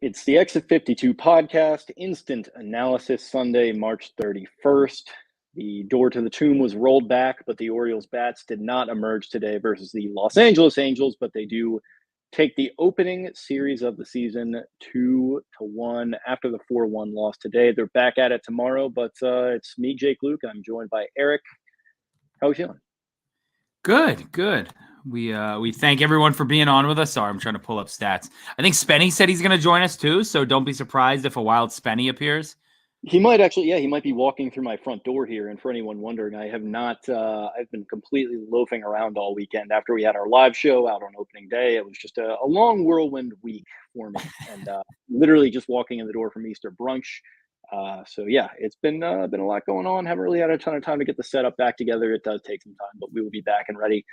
It's the Exit 52 podcast, Instant Analysis, Sunday, March 31st. The door to the tomb was rolled back, but the Orioles bats did not emerge today versus the Los Angeles Angels, but they do take the opening series of the season 2-1 after the 4-1 loss today. They're back at it tomorrow, but it's me, Jake Louque. I'm joined by Eric. How are you feeling? Good. We thank everyone for being on with us. Sorry, I'm trying to pull up stats. I think Spenny said he's going to join us too, so don't be surprised if a wild Spenny appears. He might actually, he might be walking through my front door here. And for anyone wondering, I have not, I've been completely loafing around all weekend after we had our live show out on opening day. It was just a long whirlwind week for me, and literally just walking in the door from Easter brunch. So yeah, it's been a lot going on. Haven't really had a ton of time to get the setup back together. It does take some time, but we will be back and ready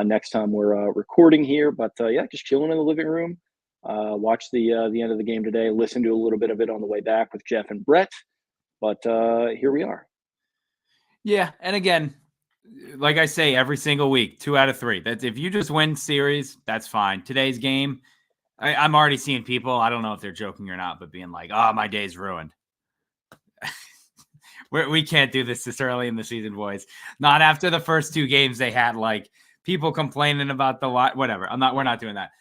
next time we're recording here. But yeah, just chilling in the living room. Watch the end of the game today. Listen to a little bit of it on the way back with Jeff and Brett. But here we are. Yeah, and again, like I say every single week, 2 out of 3. That's if you just win series, that's fine. Today's game, I'm already seeing people. I don't know if they're joking or not, but being like, "Oh, my day's ruined." We can't do this early in the season, boys. Not after the first 2 games they had like people complaining about the lot. Whatever. We're not doing that.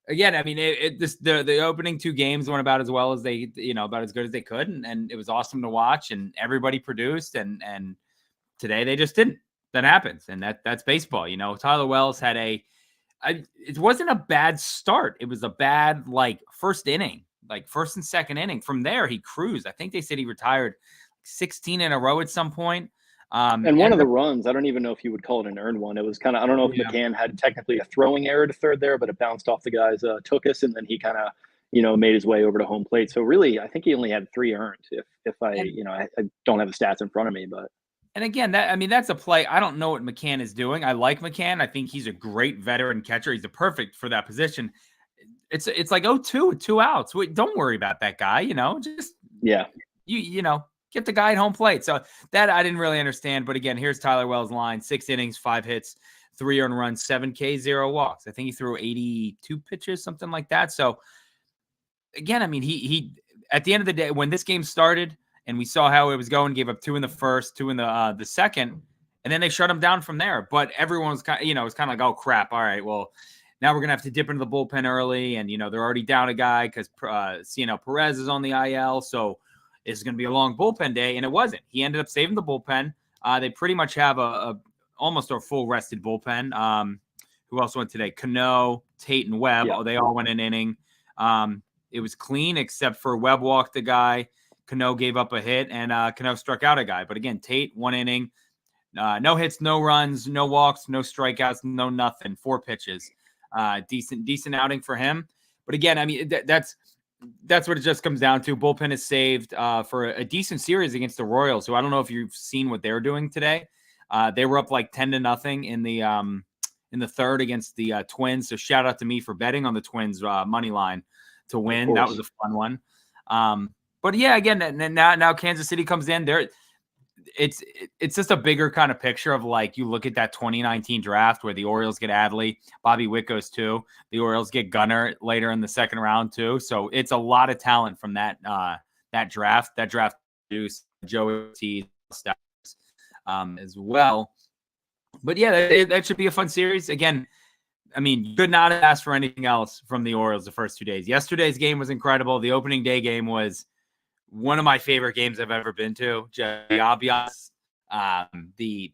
Again, I mean, the opening 2 games went about as well as they, about as good as they could, and it was awesome to watch, and everybody produced, and today they just didn't. That happens, and that's baseball. Tyler Wells had it wasn't a bad start. It was a bad first inning, first and second inning. From there, he cruised. I think they said he retired 16 in a row at some point. And one of the runs, I don't even know if you would call it an earned one. It was kind of, I don't know if McCann had technically a throwing error to third there, but it bounced off the guy's Tookus, and then he kind of, made his way over to home plate. So really, I think he only had 3 earned. If I don't have the stats in front of me, but. And again, that's a play. I don't know what McCann is doing. I like McCann. I think he's a great veteran catcher. He's perfect for that position. It's like 0-2 with 2 outs. Wait, don't worry about that guy. Just get the guy at home plate. So that I didn't really understand. But again, here's Tyler Wells' line: 6 innings, 5 hits, 3 earned runs, 7 Ks, 0 walks. I think he threw 82 pitches, something like that. So again, I mean, he at the end of the day, when this game started and we saw how it was going, gave up 2 in the first, 2 in the second, and then they shut him down from there. But everyone was kind of, like, oh crap, all right, well, now we're gonna have to dip into the bullpen early, and they're already down a guy because Perez is on the IL, so it's going to be a long bullpen day, and it wasn't. He ended up saving the bullpen. They pretty much have almost a full rested bullpen. Who else went today? Cano, Tate, and Webb. Yeah. They all went an inning. It was clean except for Webb walked the guy. Cano gave up a hit, and Cano struck out a guy. But again, Tate, 1 inning. No hits, no runs, no walks, no strikeouts, no nothing. 4 pitches. Decent outing for him. But again, I mean, that's what it just comes down to. Bullpen is saved for a decent series against the Royals, who I don't know if you've seen what they're doing today. They were up 10-0 in the third against the Twins. So shout out to me for betting on the Twins money line to win. That was a fun one. But yeah, again, now Kansas City comes in there. It's just a bigger kind of picture of you look at that 2019 draft where the Orioles get Adley, Bobby Witt goes too. The Orioles get Gunnar later in the second round too. So it's a lot of talent from that draft. That draft produced Joey T as well. But yeah, that should be a fun series. Again, I mean, you could not ask for anything else from the Orioles the first 2 days. Yesterday's game was incredible. The opening day game was one of my favorite games I've ever been to. Just the obvious, the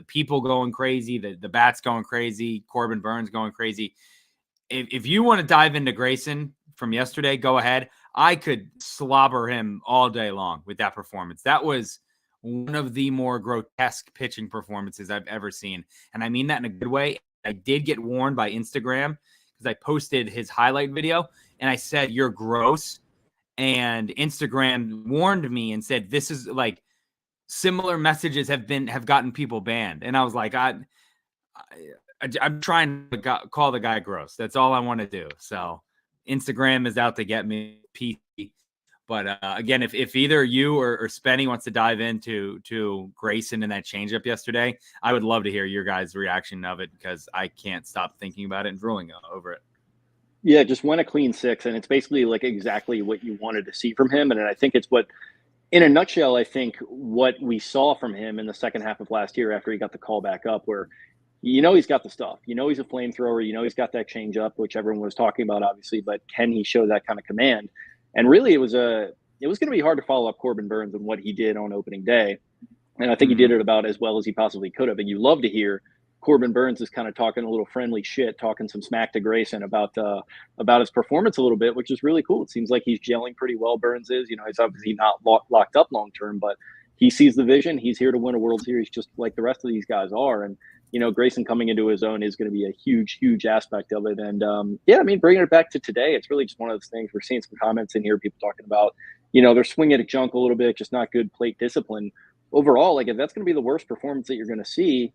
people going crazy, the bats going crazy, Corbin Burns going crazy. If you want to dive into Grayson from yesterday, go ahead. I could slobber him all day long with that performance. That was one of the more grotesque pitching performances I've ever seen. And I mean that in a good way. I did get warned by Instagram because I posted his highlight video and I said, "You're gross." And Instagram warned me and said, this is similar messages have gotten people banned. And I was like, I'm trying to call the guy gross. That's all I want to do. So Instagram is out to get me. But again, if either you or Spenny wants to dive into Grayson and that changeup yesterday, I would love to hear your guys' reaction of it because I can't stop thinking about it and drooling over it. Yeah, just went a clean 6, and it's basically like exactly what you wanted to see from him. And I think it's what, in a nutshell, I think what we saw from him in the second half of last year after he got the call back up, where he's got the stuff. He's a flamethrower. He's got that change up, which everyone was talking about, obviously. But can he show that kind of command? And really, it was going to be hard to follow up Corbin Burns and what he did on opening day. And I think he did it about as well as he possibly could have. And you love to hear Corbin Burns is kind of talking a little friendly shit, talking some smack to Grayson about his performance a little bit, which is really cool. It seems like he's gelling pretty well. Burns is, he's obviously not locked up long term, but he sees the vision. He's here to win a World Series just like the rest of these guys are. And Grayson coming into his own is going to be a huge, huge aspect of it. And bringing it back to today, it's really just one of those things. We're seeing some comments in here, people talking about, they're swinging at junk a little bit, just not good plate discipline. Overall, like if that's going to be the worst performance that you're going to see,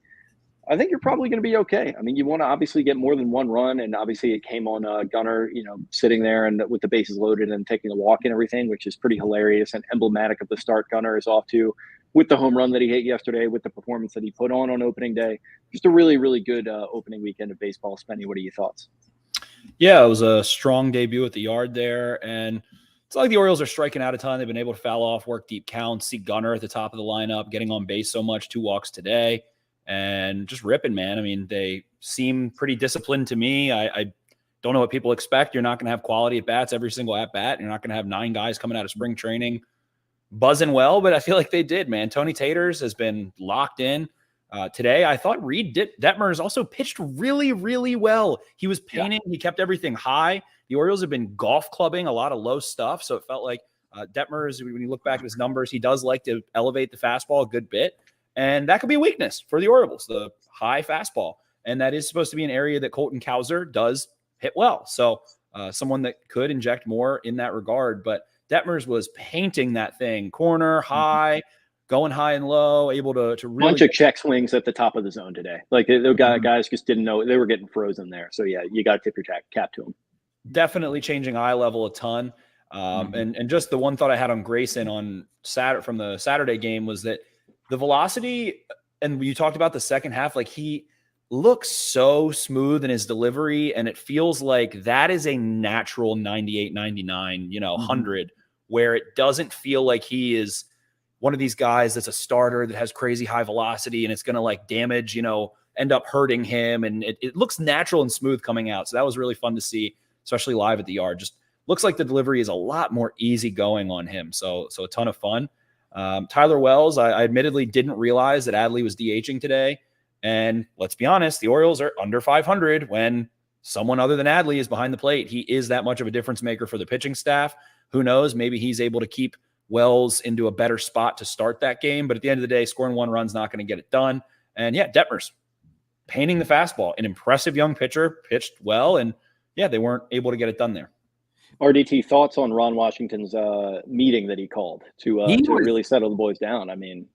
I think you're probably going to be okay. I mean, you want to obviously get more than one run, and obviously it came on Gunnar, sitting there and with the bases loaded and taking a walk and everything, which is pretty hilarious and emblematic of the start Gunnar is off to, with the home run that he hit yesterday, with the performance that he put on opening day. Just a really, really good opening weekend of baseball. Spenny, what are your thoughts? Yeah, it was a strong debut at the yard there, and it's like the Orioles are striking out a ton. They've been able to foul off, work deep counts, see Gunnar at the top of the lineup, getting on base so much, 2 walks today, and just ripping, man. I mean, they seem pretty disciplined to me. I don't know what people expect. You're not going to have quality at bats every single at bat. You're not going to have 9 guys coming out of spring training buzzing well, but I feel like they did, man. Tony Taters has been locked in. Today, I thought Reed Detmers also pitched really, really well. He was painting. Yeah. He kept everything high. The Orioles have been golf clubbing a lot of low stuff, so it felt like Detmers, when you look back at his numbers, he does like to elevate the fastball a good bit, and that could be a weakness for the Orioles, the high fastball, and that is supposed to be an area that Colton Cowser does hit well. So someone that could inject more in that regard, but Detmers was painting that thing, corner, high, going high and low, able to really bunch of check swings at the top of the zone today. Like the guys just didn't know they were getting frozen there. So yeah, you got to tip your cap to them. Definitely changing eye level a ton. And just the one thought I had on Grayson on from the Saturday game was that the velocity, and you talked about the second half, like he looks so smooth in his delivery, and it feels like that is a natural 98, 99, 100, where it doesn't feel like he is one of these guys that's a starter that has crazy high velocity and it's going to like damage, end up hurting him. And it looks natural and smooth coming out. So that was really fun to see, especially live at the yard. Just looks like the delivery is a lot more easy going on him. So a ton of fun. Tyler Wells, I admittedly didn't realize that Adley was DHing today. And let's be honest, the Orioles are under 500 when someone other than Adley is behind the plate. He is that much of a difference maker for the pitching staff. Who knows? Maybe he's able to keep Wells into a better spot to start that game. But at the end of the day, scoring 1 run's not going to get it done. And yeah, Detmers painting the fastball, an impressive young pitcher, pitched well. And yeah, they weren't able to get it done there. RDT, thoughts on Ron Washington's meeting that he called to really settle the boys down? I mean,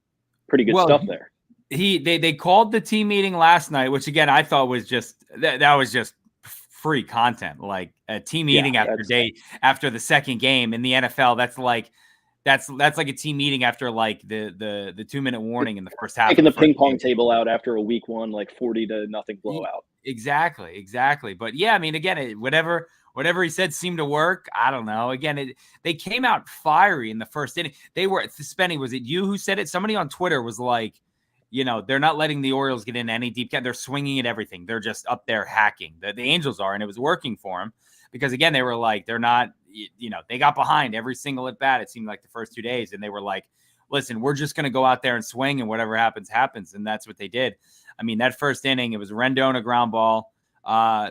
pretty good stuff there. They called the team meeting last night, which again, I thought was just, that was just free content, like a team meeting after the second game in the NFL. That's like a team meeting after like the 2-minute warning in the first half. Taking the ping pong table out after a week 1, like 40-0 blowout. Exactly. But yeah, I mean, again, whatever he said seemed to work. I don't know. Again, they came out fiery in the first inning. They were, Spenny, was it you who said it? Somebody on Twitter was like, they're not letting the Orioles get in any deep cut. They're swinging at everything. They're just up there hacking. The Angels are, and it was working for them because, again, they were like, they're not, they got behind every single at bat. It seemed like the first 2 days, and they were like, listen, we're just going to go out there and swing, and whatever happens, happens. And that's what they did. I mean, that first inning, it was Rendon, a ground ball,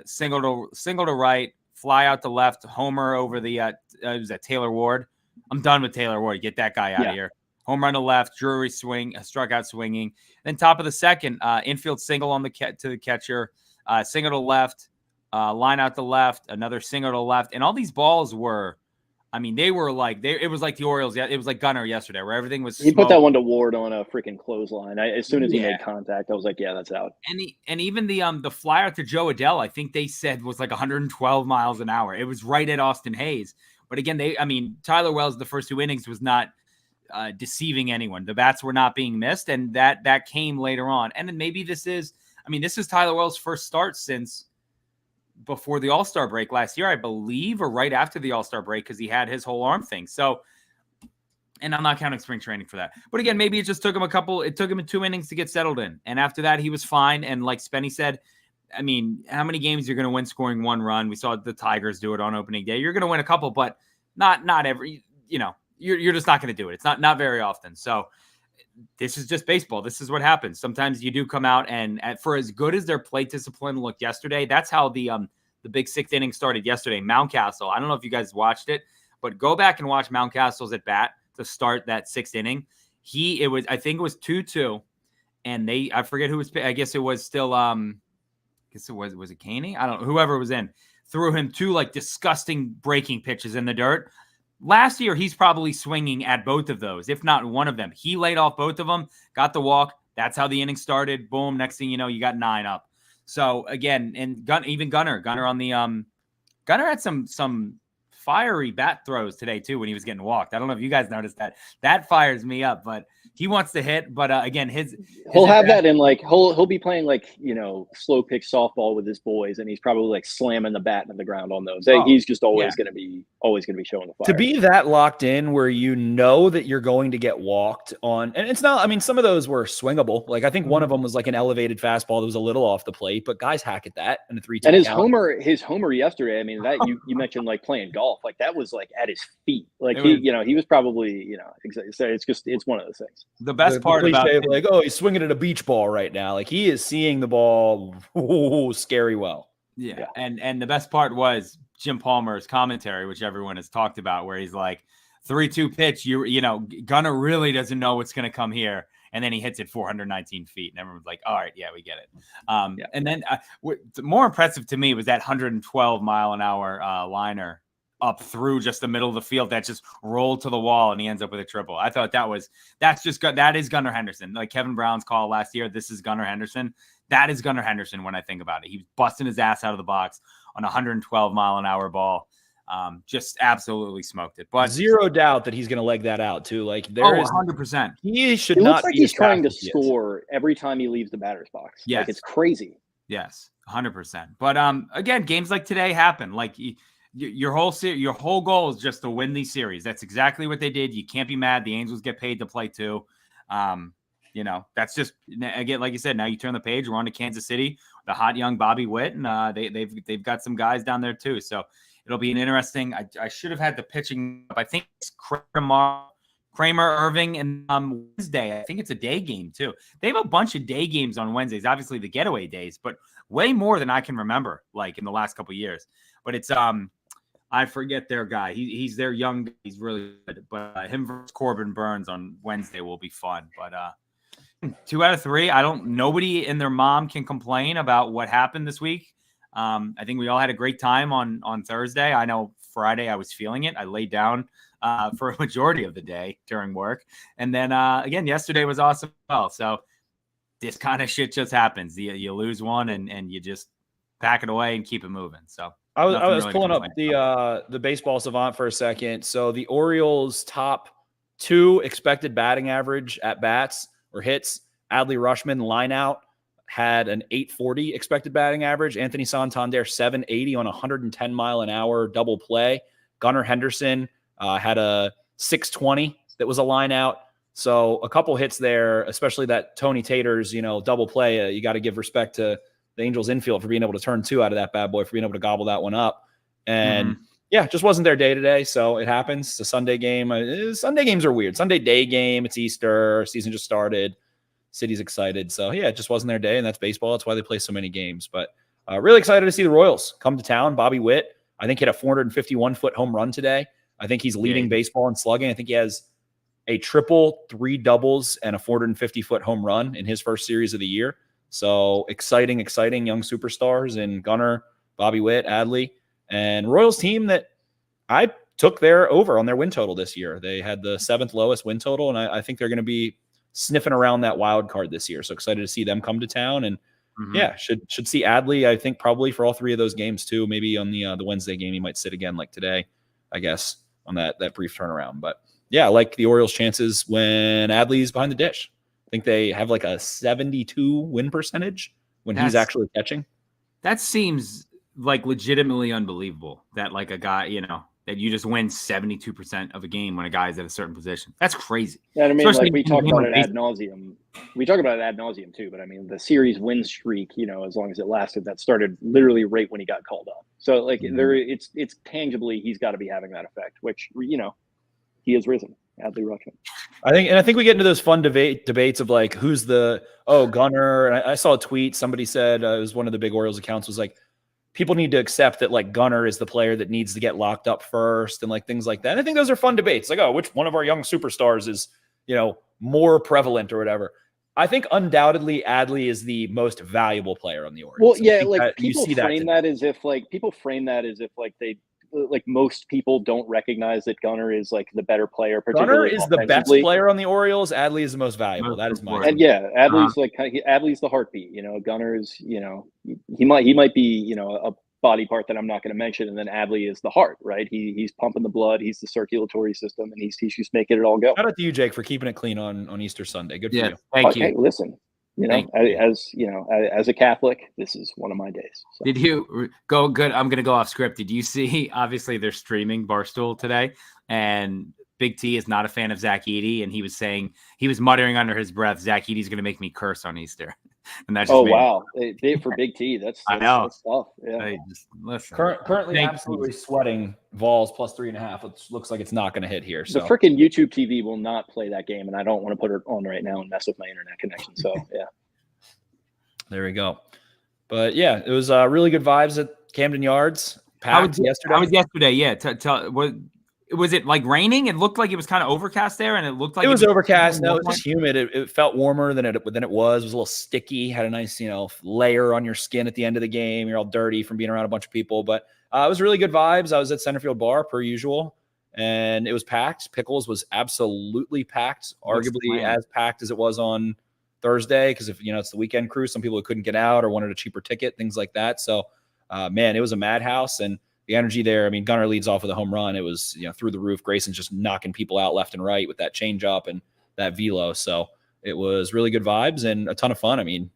single to right, fly out to left, homer over the, it was that Taylor Ward. I'm done with Taylor Ward. Get that guy out of here. Home run to left, Drury struck out swinging. Then top of the second, infield single on to the catcher, single to left, line out to left, another single to left. And all these balls were, I mean, they were like, it was like the Orioles. It was like Gunnar yesterday, where everything was He put that one to Ward on a freaking clothesline. As soon as he made contact, I was like, yeah, that's out. And even the fly out to Joe Adell, I think they said was like 112 miles an hour. It was right at Austin Hayes. But again, Tyler Wells, the first 2 innings was not deceiving anyone. The bats were not being missed, and that came later on. And then maybe this is Tyler Wells' first start since before the All-Star break last year, I believe, or right after the All-Star break, because he had his whole arm thing. So, and I'm not counting spring training for that. But again, maybe it just took him it took him 2 innings to get settled in. And after that, he was fine. And like Spenny said, I mean, how many games you're going to win scoring 1 run? We saw the Tigers do it on opening day. You're going to win a couple, but not every, you're just not going to do it. It's not very often. So this is just baseball. This is what happens. Sometimes you do come out and for as good as their plate discipline looked yesterday, that's how the big 6th inning started yesterday. Mountcastle, I don't know if you guys watched it, but go back and watch Mountcastle's at bat to start that 6th inning. I think it was 2-2, and I forget who was, I guess it was still, was it Caney? I don't know, whoever was in, threw him 2 like disgusting breaking pitches in the dirt. Last year, he's probably swinging at both of those, if not one of them. He laid off both of them, got the walk. That's how the inning started. Boom. Next thing you know, you got 9 up. So again, and even Gunnar on the Gunnar had some fiery bat throws today too when he was getting walked. I don't know if you guys noticed that. That fires me up, but he wants to hit. But again, he'll have that in like he'll be playing like slow pitch softball with his boys, and he's probably like slamming the bat into the ground on those. He's just always going to be showing the fire. To be that locked in where you know that you're going to get walked on, and it's not. I mean, some of those were swingable. Like I think one of them was like an elevated fastball that was a little off the plate, but guys hack at that in a 3-2. And his homer yesterday. I mean, that you mentioned like playing golf. Like that was like at his feet. Like he was probably so it's one of those things. The best part about it, like, he's swinging at a beach ball right now. Like he is seeing the ball scary well. Yeah. And the best part was Jim Palmer's commentary, which everyone has talked about, where he's like 3-2 pitch. Gunnar really doesn't know what's going to come here. And then he hits it 419 feet. And everyone's like, all right, yeah, we get it. And then more impressive to me was that 112 mile an hour liner up through just the middle of the field that just rolled to the wall, and he ends up with a triple. I thought that is Gunnar Henderson. Like Kevin Brown's call last year, this is Gunnar Henderson. That is Gunnar Henderson when I think about it. He was busting his ass out of the box on a 112 mile an hour ball. Just absolutely smoked it. But zero doubt that he's going to leg that out too. Like 100%. He should it not looks like be he's trying to score every time he leaves the batter's box. Yes. Like it's crazy. Yes, 100%. But again, games like today happen. Like your whole goal is just to win these series. That's exactly what they did. You can't be mad. The Angels get paid to play too. That's just, again, like you said, now you turn the page. We're on to Kansas City, the hot young Bobby Witt, and they've got some guys down there too. So it'll be an interesting. I should have had the pitching. I think it's Kramer, Irving, and Wednesday. I think it's a day game too. They have a bunch of day games on Wednesdays. Obviously the getaway days, but way more than I can remember, like in the last couple of years. But it's I forget their guy. He's their young. He's really good. But him versus Corbin Burns on Wednesday will be fun. But 2 out of 3. Nobody and their mom can complain about what happened this week. I think we all had a great time on Thursday. I know Friday I was feeling it. I laid down for a majority of the day during work. And then again, yesterday was awesome as well. So this kind of shit just happens. You lose one and you just pack it away and keep it moving. So I was really pulling up the baseball savant for a second. So the Orioles top 2 expected batting average at bats or hits. Adley Rutschman line out had an 840 expected batting average. Anthony Santander 780 on 110 mile an hour double play. Gunnar Henderson had a 620 that was a line out. So a couple hits there, especially that Tony Tater's double play. You got to give respect to the Angels infield for being able to turn 2 out of that bad boy, for being able to gobble that one up. And just wasn't their day today. So it happens. It's a Sunday game. Sunday games are weird. Sunday day game. It's Easter. Season just started. City's excited. So it just wasn't their day. And that's baseball. That's why they play so many games. But really excited to see the Royals come to town. Bobby Witt, I think, hit a 451-foot home run today. I think he's leading baseball in slugging. I think he has a triple, 3 doubles, and a 450-foot home run in his first series of the year. So exciting young superstars in Gunnar, Bobby Witt, Adley, and Royals team that I took their over on their win total this year. They had the 7th lowest win total, and I think they're going to be sniffing around that wild card this year. So excited to see them come to town, and should see Adley, I think, probably for all 3 of those games too. Maybe on the Wednesday game he might sit again like today, I guess, on that brief turnaround. But I like the Orioles' chances when Adley's behind the dish. I think they have like a 72 win percentage when he's actually catching. That seems like legitimately unbelievable that like a guy, that you just win 72% of a game when a guy's at a certain position. That's crazy. And I mean, Especially like we in a talk game about like it ad nauseum. We talk about it ad nauseum too, but I mean, the series win streak, as long as it lasted, that started literally right when he got called up. So like it's tangibly, he's got to be having that effect, which, he has risen. Adley Rutschman. I think we get into those fun debates of like, who's the, Gunnar. And I saw a tweet. Somebody said, it was one of the big Orioles accounts, was like, people need to accept that like Gunnar is the player that needs to get locked up first and like things like that. And I think those are fun debates. Like, which one of our young superstars is, more prevalent or whatever. I think undoubtedly Adley is the most valuable player on the Orioles. Well, yeah, like people frame that as if they like most people don't recognize that Gunnar is like the better player. Gunnar is the best player on the Orioles. Adley is the most valuable. That is my. And yeah, Adley's Adley's the heartbeat. Gunnar is he might be a body part that I'm not going to mention, and then Adley is the heart, right? He's pumping the blood. He's the circulatory system, and he's just making it all go. Shout out to you, Jake, for keeping it clean on Easter Sunday. Good for you. Thank you. Hey, listen. As a Catholic, this is one of my days. So. Did you go good? I'm going to go off script. Did you see, obviously they're streaming Barstool today, and Big T is not a fan of Zach Edey. And he was muttering under his breath, Zach Edey's going to make me curse on Easter. And that's just wow. For Big T, that's I know. That's tough. Yeah. Hey, just listen. Currently absolutely sweating. Vols plus 3.5. It looks like it's not going to hit here. So the freaking YouTube TV will not play that game, and I don't want to put it on right now and mess with my internet connection. So yeah. There we go. But yeah, it was really good vibes at Camden Yards. Packed yesterday. How was yesterday? Yeah. Was it like raining? It looked like it was kind of overcast there, and it looked like it was overcast. No, it was just humid. It felt warmer than it was. It was a little sticky. Had a nice, layer on your skin at the end of the game. You're all dirty from being around a bunch of people, but it was really good vibes. I was at Centerfield Bar per usual, and it was packed. Pickles was absolutely packed, arguably as packed as it was on Thursday, because if it's the weekend crew, some people who couldn't get out or wanted a cheaper ticket, things like that. So, man, it was a madhouse, and the energy there. I mean, Gunnar leads off with a home run. It was through the roof. Grayson's just knocking people out left and right with that changeup and that velo. So it was really good vibes and a ton of fun. I mean,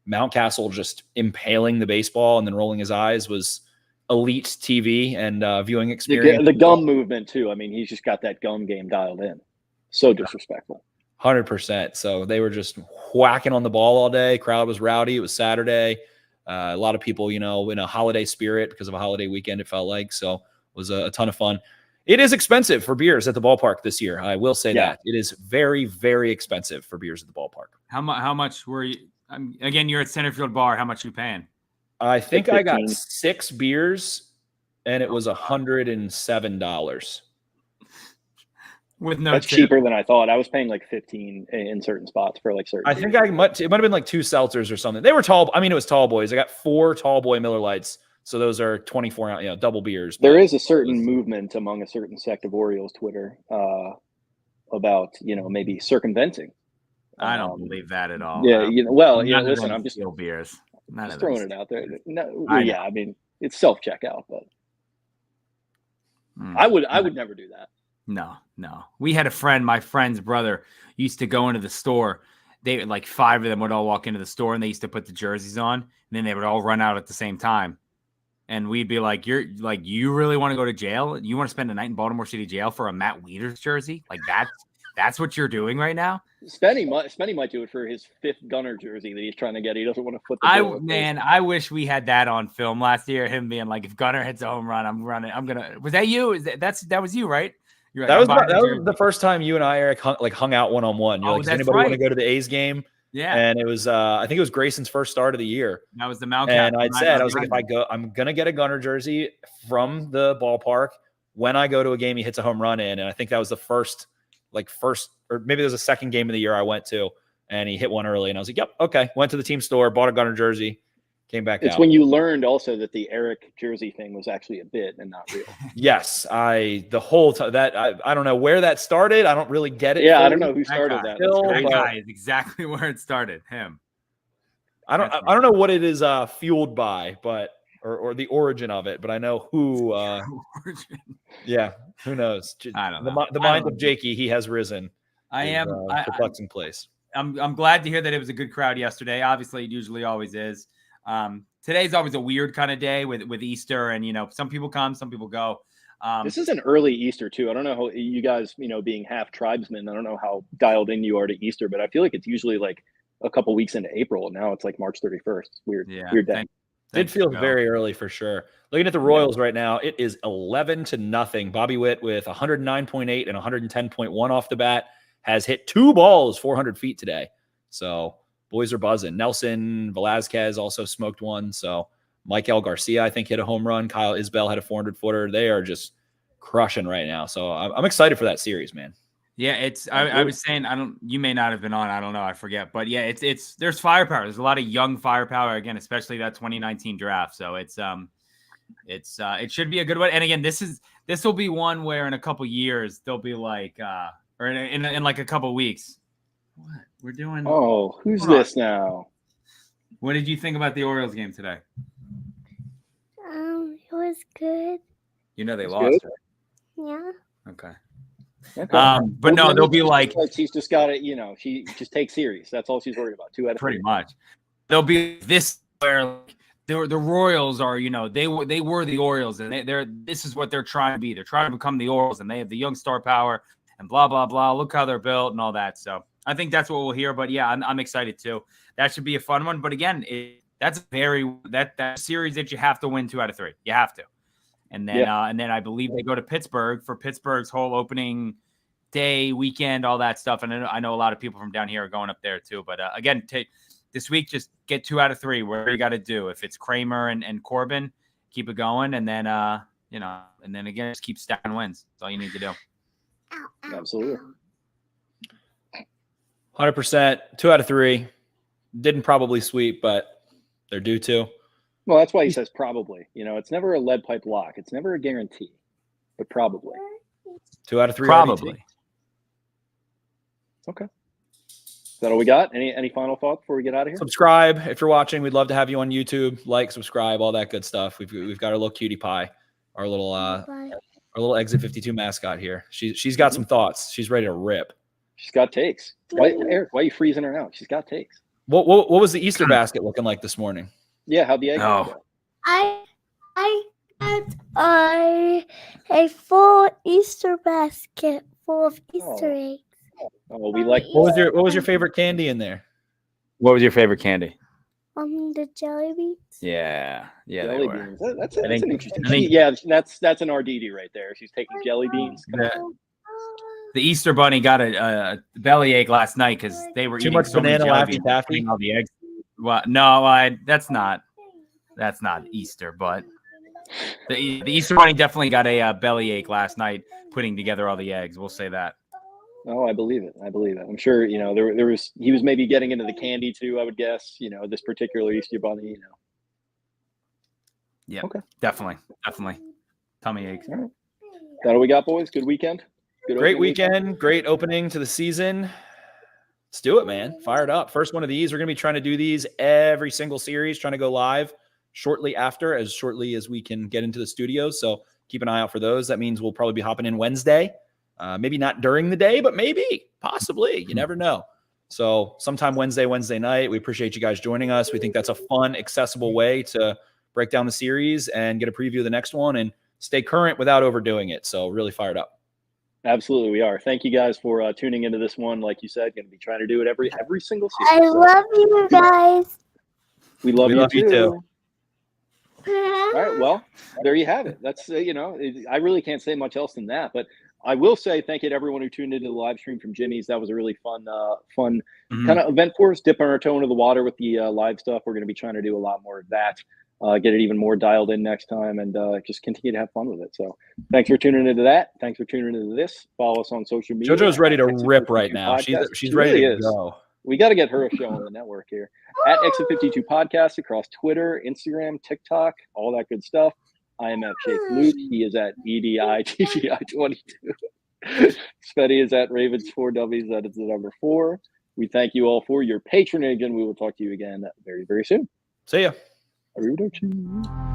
Mountcastle just impaling the baseball and then rolling his eyes was elite TV and viewing experience. The gum movement too. I mean, he's just got that gum game dialed in. So disrespectful. 100%. So they were just whacking on the ball all day. Crowd was rowdy. It was Saturday. A lot of people, in a holiday spirit because of a holiday weekend, it felt like. So it was a ton of fun. It is expensive for beers at the ballpark this year. I will say that. It is very, very expensive for beers at the ballpark. How much were you? Again, you're at Centerfield Bar. How much are you paying? I think I got 6 beers, and it was $107. With no That's tip. Cheaper than I thought. I was paying like 15 in certain spots for like certain. I think it might have been like 2 seltzers or something. They were tall. I mean, it was tall boys. I got 4 tall boy Miller Lights. So those are 24 ounce, double beers. There is a certain movement among a certain sect of Orioles Twitter about, maybe circumventing. I don't believe that at all. Yeah. Listen, I'm just beers. Just throwing it out there. No, I mean, it's self-checkout, but I would never do that. No. We had a friend, my friend's brother used to go into the store. They like 5 of them would all walk into the store and they used to put the jerseys on and then they would all run out at the same time. And we'd be like, you really want to go to jail? You want to spend a night in Baltimore City jail for a Matt Wieters jersey? Like that's what you're doing right now? Spenny might do it for his 5th Gunner jersey that he's trying to get. He doesn't want to put I wish we had that on film last year. Him being like, if Gunner hits a home run, I'm running. I'm gonna. Was that you? That was you, right? Like, that was the first time you and I, Eric, hung out one-on-one. You're like, does anybody want to go to the A's game? Yeah. And it was, I think it was Grayson's first start of the year. That was the Mount. And I was like, if I go, I'm going to get a Gunner jersey from the ballpark. When I go to a game, he hits a home run in. And I think that was the first, or maybe there was a second game of the year I went to and he hit one early. And I was like, yep, okay. Went to the team store, bought a Gunner jersey. Came back. It's when you learned also that the Eric jersey thing was actually a bit and not real. Yes, the whole time that I don't know where that started. I don't really get it. Yeah, I don't know who started that. That guy is exactly where it started. Him. I don't know what it is fueled by, but or the origin of it, but I know who. Yeah, who knows? I don't know. The mind of Jakey, he has risen. Perplexing place. I'm glad to hear that it was a good crowd yesterday. Obviously, it usually always is. today's always a weird kind of day with Easter, and some people come, some people go. This is an early Easter too. I don't know how you guys, being half tribesmen, I don't know how dialed in you are to Easter, but I feel like it's usually like a couple weeks into April, and now it's like March 31st. It's weird. Yeah, weird day. It feels very early for sure. Looking at the Royals right now, it is 11-0. Bobby Witt with 109.8 and 110.1 off the bat has hit 2 balls 400 feet today. So boys are buzzing. Nelson Velazquez also smoked one. So Michael Garcia, I think, hit a home run. Kyle Isbell had a 400-footer. They are just crushing right now. So I'm excited for that series, man. Yeah, I was saying, you may not have been on, I don't know, I forget. But yeah, there's firepower. There's a lot of young firepower again, especially that 2019 draft. So it should be a good one. And again, this will be one where in a couple years they'll be like or in like a couple weeks. What? We're doing who's this now? What did you think about the Orioles game today? It was good. They lost, right? Yeah. Okay. But no, they'll be like she's just got it. She just takes series. That's all she's worried about. 2 out of 3. Pretty much. They'll be this where the Royals are. They were the Orioles, and this is what they're trying to be. They're trying to become the Orioles, and they have the young star power and blah blah blah. Look how they're built and all that. So I think that's what we'll hear. But yeah, I'm excited too. That should be a fun one. But again, that's that series that you have to win 2 out of 3. You have to. And then I believe they go to Pittsburgh for Pittsburgh's whole opening day, weekend, all that stuff. And I know a lot of people from down here are going up there too. But again, this week, just get 2 out of 3. Whatever you got to do. If it's Kramer and Corbin, keep it going. And then, and then again, just keep stacking wins. That's all you need to do. Absolutely. 100%. 2 out of 3. Didn't probably sweep, but they're due to. Well, that's why he says probably. It's never a lead pipe lock. It's never a guarantee, but probably. 2 out of 3. Probably. RDT. Okay. Is that all we got? Any final thoughts before we get out of here? Subscribe if you're watching. We'd love to have you on YouTube. Like, subscribe, all that good stuff. We've got our little cutie pie, our little Exit 52 mascot here. She's got some thoughts. She's ready to rip. She's got takes. Eric, why are you freezing her out? She's got takes. What was the Easter basket looking like this morning? Yeah, how'd the egg go? I got a full Easter basket full of Easter eggs. Oh, we like. What was your favorite candy in there? What was your favorite candy? The jelly beans. Yeah, jelly beans. That's an interesting. That's an Arditti right there. She's taking jelly beans. The Easter Bunny got a bellyache last night because they were eating much so many banana jelly beans, Laffy all the eggs. Well, no, that's not Easter, but the Easter Bunny definitely got a bellyache last night putting together all the eggs. We'll say that. Oh, I believe it. I'm sure, he was maybe getting into the candy too, I would guess, this particular Easter Bunny, Yeah. Okay. Definitely. Tummy aches. All right. That all we got, boys? Good weekend? Great weekend. Great opening to the season. Let's do it, man. Fired up. First one of these. We're going to be trying to do these every single series, trying to go live shortly after, as shortly as we can get into the studios. So keep an eye out for those. That means we'll probably be hopping in Wednesday. Maybe not during the day, but maybe, possibly. You never know. So sometime Wednesday night. We appreciate you guys joining us. We think that's a fun, accessible way to break down the series and get a preview of the next one and stay current without overdoing it. So really fired up. Absolutely, we are. Thank you guys for tuning into this one. Like you said, going to be trying to do it every single season. I love you guys. We love you too. All right, well, there you have it. That's I really can't say much else than that. But I will say thank you to everyone who tuned into the live stream from Jimmy's. That was a really fun kind of event for us. Dipping our toe into the water with the live stuff. We're going to be trying to do a lot more of that. Get it even more dialed in next time, and just continue to have fun with it. So thanks for tuning into that. Thanks for tuning into this. Follow us on social media. JoJo's ready to rip right now. She's ready to go. We got to get her a show on the network here. At Exit 52 Podcast across Twitter, Instagram, TikTok, all that good stuff. I am at Jake Louque. He is at EDITGI22. Svetty is at Ravens4Ws. That is the number 4. We thank you all for your patronage, and we will talk to you again very, very soon. See ya. Arrivederci.